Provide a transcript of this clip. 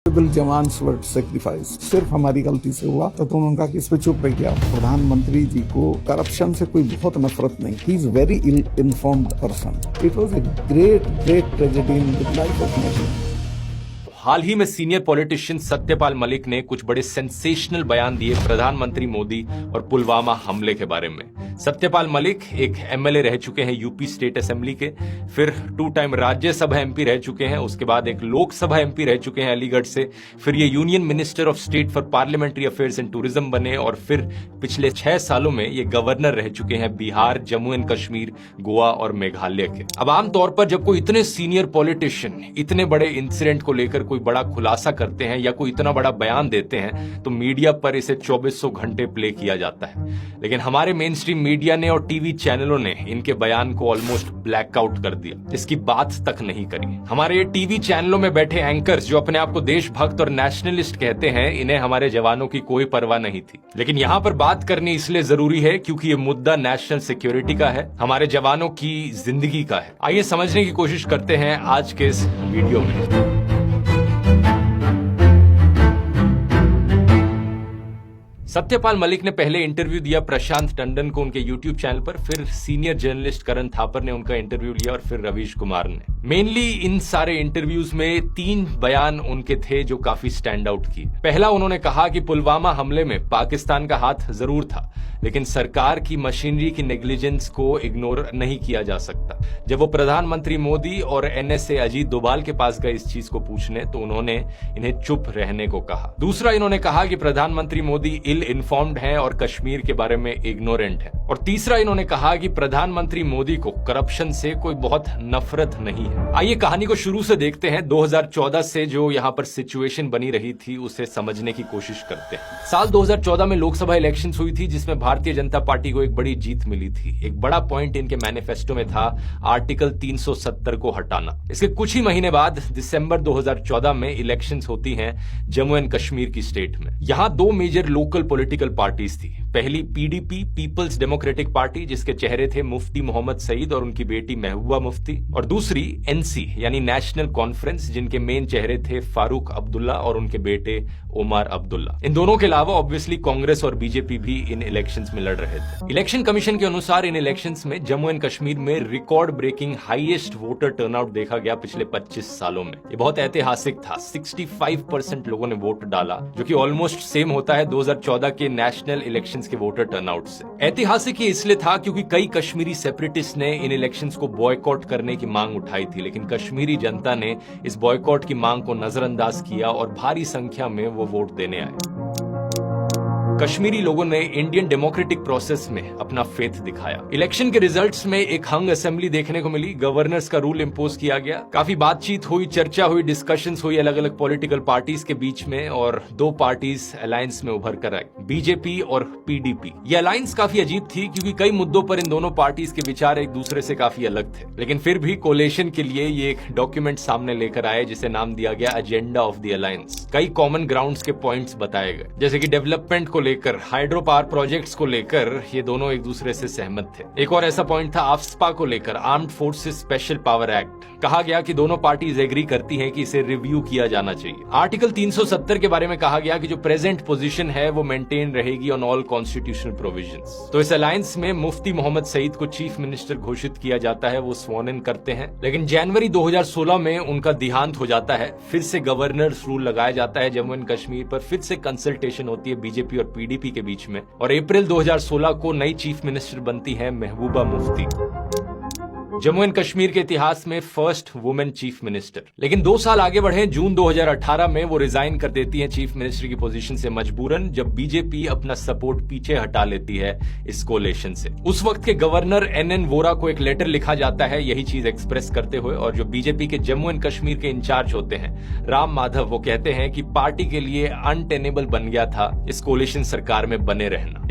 Jawans वर sacrifice सिर्फ हमारी गलती से हुआ तो तुम उनका किस पे चुप रह गया। प्रधानमंत्री जी को करप्शन से कोई बहुत नफरत नहीं। He is very ill informed person. It was a great tragedy in the life of nation. हाल ही में सीनियर पॉलिटिशियन सत्यपाल मलिक ने कुछ बड़े सेंसेशनल बयान दिए प्रधानमंत्री मोदी और पुलवामा हमले के बारे में। सत्यपाल मलिक एक एमएलए रह चुके हैं यूपी स्टेट असेंबली के, फिर 2 टाइम राज्यसभा एमपी रह चुके हैं, उसके बाद एक लोकसभा एमपी रह चुके हैं अलीगढ़ से, फिर ये union minister of state for parliamentary affairs and tourism बने और फिर पिछले 6 सालों में ये गवर्नर रह चुके हैं बिहार, जम्मू एंड कश्मीर, गोवा और मेघालय के। अब आमतौर पर जब कोई इतने सीनियर पॉलिटिशियन इतने बड़े इंसिडेंट को लेकर कोई बड़ा खुलासा करते हैं या कोई इतना बड़ा बयान देते हैं तो मीडिया पर इसे 2400 घंटे प्ले किया जाता है। लेकिन हमारे मेन स्ट्रीम मीडिया ने और टीवी चैनलों ने इनके बयान को ऑलमोस्ट ब्लैकआउट कर दिया, इसकी बात तक नहीं करी। हमारे टीवी चैनलों में बैठे एंकर्स जो अपने आप को देशभक्त और नेशनलिस्ट कहते हैं, इन्हें हमारे जवानों की कोई परवाह नहीं थी। लेकिन यहाँ पर बात करनी इसलिए जरूरी है क्योंकि ये मुद्दा नेशनल सिक्योरिटी का है, हमारे जवानों की जिंदगी का है। आइए समझने की कोशिश करते हैं आज के इस वीडियो में। सत्यपाल मलिक ने पहले इंटरव्यू दिया प्रशांत टंडन को उनके यूट्यूब चैनल पर, फिर सीनियर जर्नलिस्ट करण थापर ने उनका इंटरव्यू लिया और फिर रवीश कुमार ने। मेनली इन सारे इंटरव्यूज में 3 बयान उनके थे जो काफी स्टैंड आउट किए। पहला, उन्होंने कहा कि पुलवामा हमले में पाकिस्तान का हाथ जरूर था, लेकिन सरकार की मशीनरी की नेग्लिजेंस को इग्नोर नहीं किया जा सकता। जब वो प्रधानमंत्री मोदी और एनएसए अजीत डोभाल के पास गए इस चीज को पूछने तो उन्होंने इन्हें चुप रहने को कहा। दूसरा, इन्होंने कहा कि प्रधानमंत्री मोदी इल इन्फॉर्म्ड हैं और कश्मीर के बारे में इग्नोरेंट है। और तीसरा, इन्होंने कहा कि प्रधानमंत्री मोदी को करप्शन से कोई बहुत नफरत नहीं है। आइए कहानी को शुरू से देखते हैं। 2014 से जो यहाँ पर सिचुएशन बनी रही थी उसे समझने की कोशिश करते हैं। साल 2014 में लोकसभा इलेक्शंस हुई थी जिसमें भारतीय जनता पार्टी को एक बड़ी जीत मिली थी। एक बड़ा पॉइंट इनके मैनिफेस्टो में था आर्टिकल 370 को हटाना। इसके कुछ ही महीने बाद दिसंबर 2014 में इलेक्शंस होती हैं जम्मू एंड कश्मीर की स्टेट में। यहाँ 2 मेजर लोकल पॉलिटिकल पार्टीज थी। पहली पीडीपी, पीपल्स डेमोक्रेटिक पार्टी, जिसके चेहरे थे मुफ्ती मोहम्मद सईद और उनकी बेटी महबूबा मुफ्ती, और दूसरी एनसी यानी नेशनल कॉन्फ्रेंस, जिनके मेन चेहरे थे फारूक अब्दुल्ला और उनके बेटे ओमर अब्दुल्ला। इन दोनों के अलावा ऑब्वियसली कांग्रेस और बीजेपी भी इन इलेक्शंस में लड़ रहे थे। इलेक्शन कमीशन के अनुसार इन इलेक्शंस में जम्मू एंड कश्मीर में record breaking highest voter turnout देखा गया पिछले 25 सालों में। ये बहुत ऐतिहासिक था। 65% लोगों ने वोट डाला, जो कि ऑलमोस्ट सेम होता है 2014 के नेशनल इलेक्शंस के वोटर टर्नआउट से। ऐतिहासिक ये इसलिए था क्योंकि कई कश्मीरी सेपरेटिस्ट ने इन इलेक्शंस को बॉयकॉट करने की मांग उठाई थी, लेकिन कश्मीरी जनता ने इस बॉयकॉट की मांग को नजरअंदाज किया और भारी संख्या में वो वोट देने आए। कश्मीरी लोगों ने इंडियन डेमोक्रेटिक प्रोसेस में अपना फेथ दिखाया। इलेक्शन के रिजल्ट्स में एक हंग असेंबली देखने को मिली। गवर्नर्स का रूल इंपोज किया गया। काफी बातचीत हुई, चर्चा हुई, डिस्कशंस हुई अलग अलग पॉलिटिकल पार्टीज के बीच में, और 2 पार्टीज अलायंस में उभर कर आई, बीजेपी और पीडीपी। ये अलायंस काफी अजीब थी क्योंकि कई मुद्दों पर इन दोनों पार्टीज के विचार एक दूसरे से काफी अलग थे, लेकिन फिर भी कोलेशन के लिए ये एक डॉक्यूमेंट सामने लेकर आए जिसे नाम दिया गया एजेंडा ऑफ द अलायंस। कई कॉमन ग्राउंड्स के पॉइंट्स बताए गए, जैसे कि डेवलपमेंट को लेकर, हाइड्रो पावर प्रोजेक्ट्स को लेकर ये दोनों एक दूसरे से सहमत थे। एक और ऐसा पॉइंट था आफ्स्पा को लेकर, armed forces special power act. कहा गया कि दोनों पार्टीज एग्री करती हैं कि इसे रिव्यू किया जाना चाहिए। आर्टिकल 370 के बारे में कहा गया कि जो प्रेजेंट पोजीशन है वो मेंटेन रहेगी ऑन ऑल कॉन्स्टिट्यूशनल प्रोविजंस। तो इस अलायंस में मुफ्ती मोहम्मद सईद को चीफ मिनिस्टर घोषित किया जाता है, वो स्वॉन इन करते हैं। लेकिन जनवरी 2016 में उनका देहांत हो जाता है। फिर से गवर्नर्स रूल लगाया जाता है जम्मू एंड कश्मीर पर। फिर से कंसल्टेशन होती है बीजेपी और पीडीपी के बीच में, और अप्रैल 2016 को नई चीफ मिनिस्टर बनती है महबूबा मुफ्ती, जम्मू एंड कश्मीर के इतिहास में फर्स्ट वुमेन चीफ मिनिस्टर। लेकिन 2 साल आगे बढ़े, जून 2018 में वो रिजाइन कर देती हैं चीफ मिनिस्टर की पोजीशन से मजबूरन, जब बीजेपी अपना सपोर्ट पीछे हटा लेती है इस कोलेशन से। उस वक्त के गवर्नर एनएन वोरा को एक लेटर लिखा जाता है यही चीज एक्सप्रेस करते हुए, और जो बीजेपी के जम्मू एंड कश्मीर के इंचार्ज होते हैं राम माधव, वो कहते हैं कि पार्टी के लिए अनटेनेबल बन गया था इस कोलेशन सरकार में बने रहना।